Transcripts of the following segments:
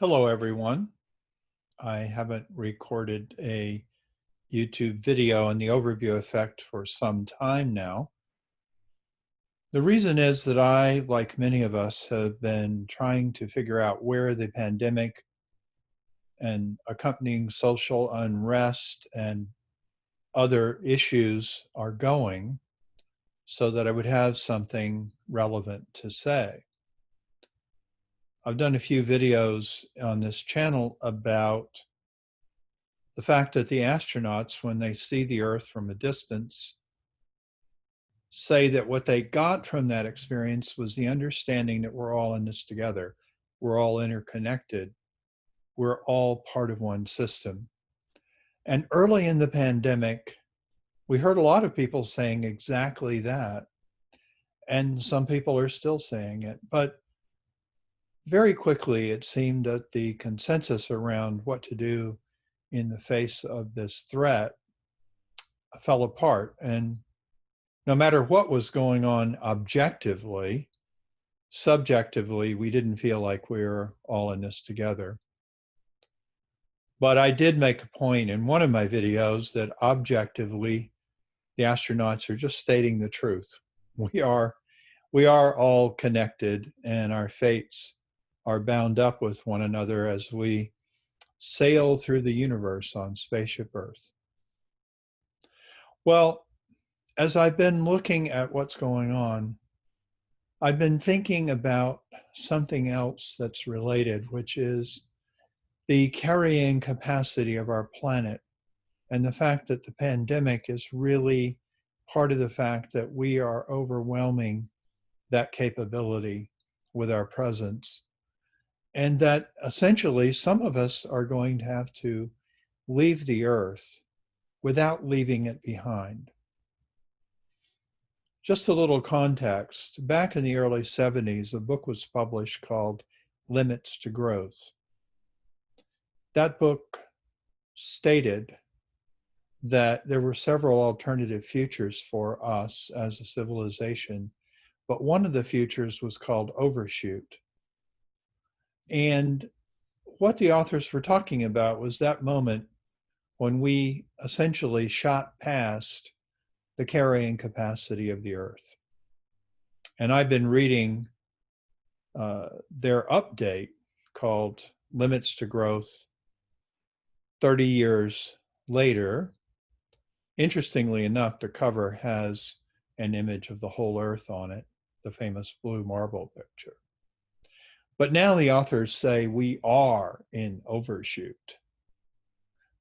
Hello, everyone. I haven't recorded a YouTube video on the overview effect for some time now. The reason is that I, like many of us, have been trying to figure out where the pandemic and accompanying social unrest and other issues are going so that I would have something relevant to say. I've done a few videos on this channel about the fact that the astronauts, when they see the Earth from a distance, say that what they got from that experience was the understanding that we're all in this together. We're all interconnected. We're all part of one system. And early in the pandemic, we heard a lot of people saying exactly that. And some people are still saying it. But very quickly, it seemed that the consensus around what to do in the face of this threat fell apart. And no matter what was going on objectively, subjectively, we didn't feel like we were all in this together. But I did make a point in one of my videos that objectively, the astronauts are just stating the truth. We are all connected, and our fates are bound up with one another as we sail through the universe on Spaceship Earth. Well, as I've been looking at what's going on, I've been thinking about something else that's related, which is the carrying capacity of our planet, and the fact that the pandemic is really part of the fact that we are overwhelming that capability with our presence, and that essentially some of us are going to have to leave the Earth without leaving it behind. Just a little context. Back in the early 70s, a book was published called Limits to Growth. That book stated that there were several alternative futures for us as a civilization, but one of the futures was called Overshoot. And what the authors were talking about was that moment when we essentially shot past the carrying capacity of the Earth. And I've been reading their update called Limits to Growth 30 years later. Interestingly enough, the cover has an image of the whole Earth on it, the famous blue marble picture. But now the authors say we are in overshoot.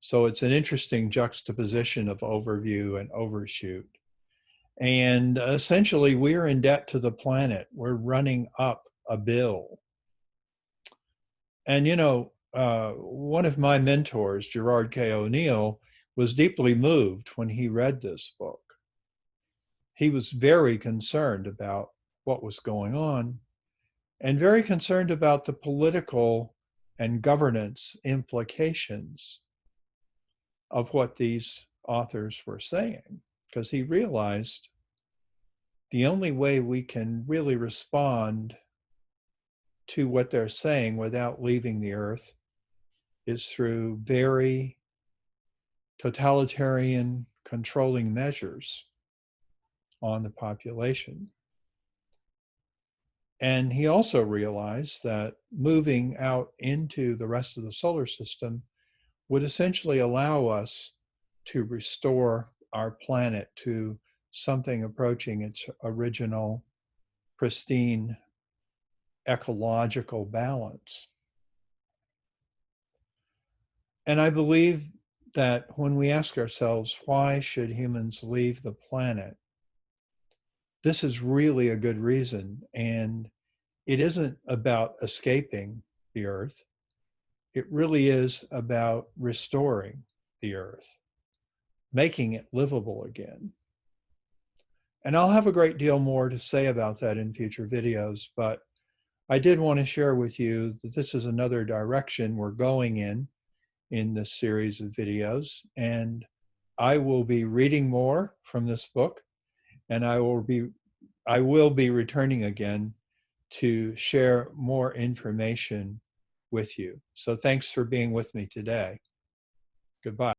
So it's an interesting juxtaposition of overview and overshoot. And essentially, we're in debt to the planet. We're running up a bill. And, one of my mentors, Gerard K. O'Neill, was deeply moved when he read this book. He was very concerned about what was going on and very concerned about the political and governance implications of what these authors were saying, because he realized the only way we can really respond to what they're saying without leaving the Earth is through very totalitarian controlling measures on the population. And he also realized that moving out into the rest of the solar system would essentially allow us to restore our planet to something approaching its original pristine ecological balance. And I believe that when we ask ourselves, why should humans leave the planet? This is really a good reason. And it isn't about escaping the Earth. It really is about restoring the Earth, making it livable again. And I'll have a great deal more to say about that in future videos, but I did want to share with you that this is another direction we're going in this series of videos. And I will be reading more from this book, and I will be returning again to share more information with you. So thanks for being with me today. Goodbye.